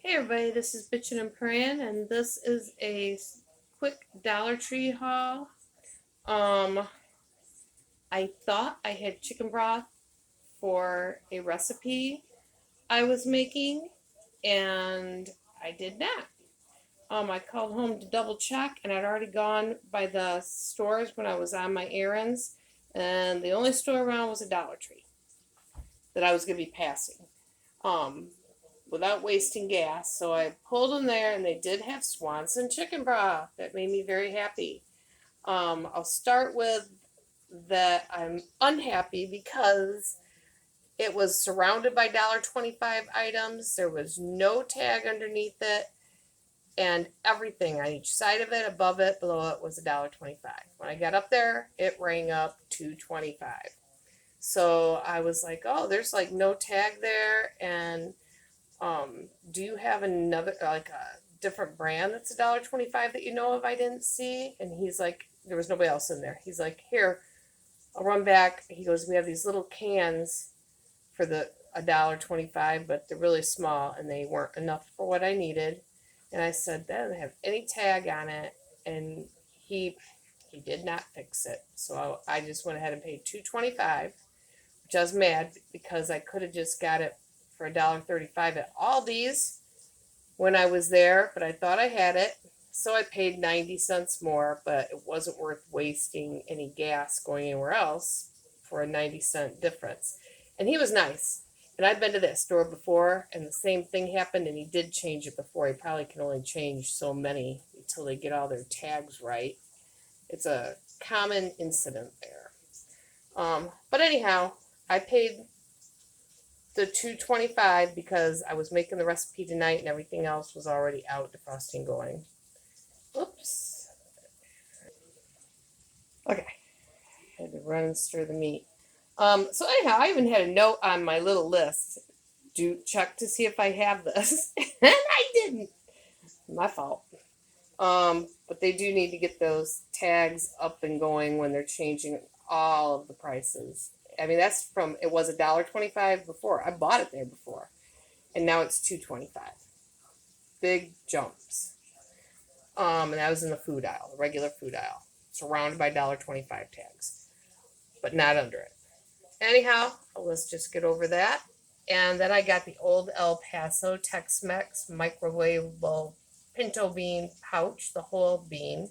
Hey everybody, this is Bitchin' and Praying, and this is a quick Dollar Tree haul. Um, I thought I had chicken broth for a recipe I was making, and I did not. I called home to double check, and I'd already gone by the stores when I was on my errands, and the only store around was a Dollar Tree that I was going to be passing. Um, without wasting gas. So I pulled them there, and they did have Swanson chicken broth. That made me very happy. I'll start with that I'm unhappy because it was surrounded by $1.25 items. There was no tag underneath it, and everything on each side of it, above it, below it was $1.25. When I got up there, it rang up $2.25. So I was like, oh, there's like no tag there, and do you have another like a different brand that's $1.25 that you know of I didn't see? And he's like, there was nobody else in there. He's like, here, I'll run back. He goes, we have these little cans for the $1.25, but they're really small and they weren't enough for what I needed. And I said, that doesn't have any tag on it, and he did not fix it. So I just went ahead and paid $2.25, which I was mad because I could have just got it for $1.35 at Aldi's when I was there, but I thought I had it. So I paid 90 cents more, but it wasn't worth wasting any gas going anywhere else for a 90-cent difference. And he was nice. And I'd been to that store before, and the same thing happened, and he did change it before. He probably can only change so many until they get all their tags right. It's a common incident there. But anyhow, I paid the $2.25 because I was making the recipe tonight and everything else was already out, defrosting going. Oops. Okay. Had to run and stir the meat. So anyhow, I even had a note on my little list. Do check to see if I have this. And I didn't. My fault. But they do need to get those tags up and going when they're changing all of the prices. I mean, that's from, it was $1.25 before. I bought it there before. And now it's $2.25. Big jumps. And that was in the food aisle, the regular food aisle, surrounded by $1.25 tags, but not under it. Anyhow, let's just get over that. And then I got the old El Paso Tex-Mex microwavable pinto bean pouch, the whole bean.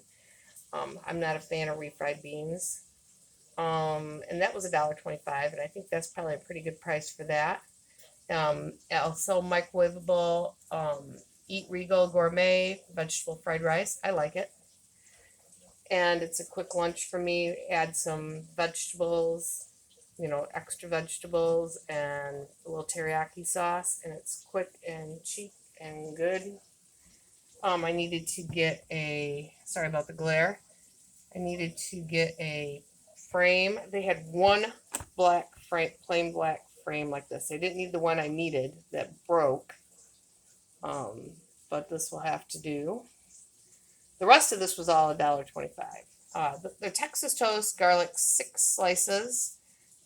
I'm not a fan of refried beans. And that was $1.25, and I think that's probably a pretty good price for that. Also microwavable Eat Regal Gourmet vegetable fried rice. I like it. And it's a quick lunch for me. Add some vegetables, extra vegetables and a little teriyaki sauce, and it's quick and cheap and good. I needed to get sorry about the glare. I needed to get a frame. They had one black frame, plain black frame like this. They didn't need the one I needed that broke. But this will have to do. The rest of this was all $1.25. The Texas toast garlic 6 slices,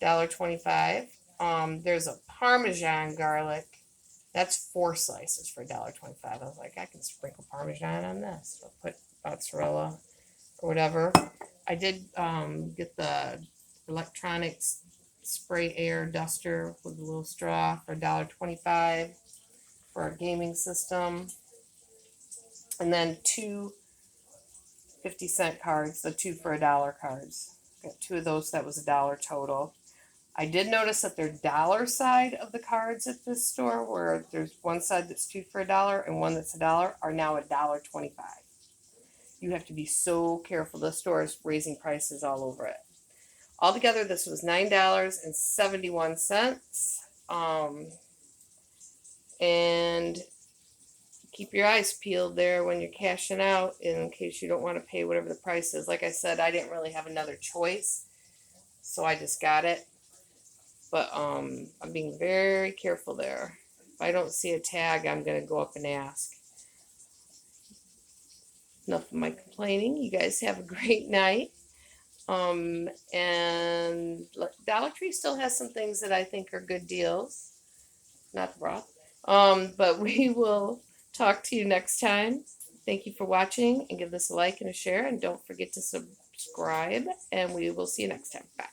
$1.25. There's a Parmesan garlic. That's 4 slices for $1.25. I was like, I can sprinkle Parmesan on this. I'll put mozzarella or whatever. I did get the electronics spray air duster with a little straw for $1.25 for a gaming system. And then two 50-cent cards, the 2 for $1 cards. Got 2 of those, that was $1 total. I did notice that their dollar side of the cards at this store, where there's one side that's 2 for $1 and one that's $1, are now $1.25. You have to be so careful. The store is raising prices all over it. Altogether, this was $9.71. And keep your eyes peeled there when you're cashing out in case you don't want to pay whatever the price is. Like I said, I didn't really have another choice, so I just got it. But I'm being very careful there. If I don't see a tag, I'm going to go up and ask. Enough of my complaining. You guys have a great night. And Dollar Tree still has some things that I think are good deals. Not the broth. But we will talk to you next time. Thank you for watching, and give this a like and a share, and don't forget to subscribe, and we will see you next time. Bye.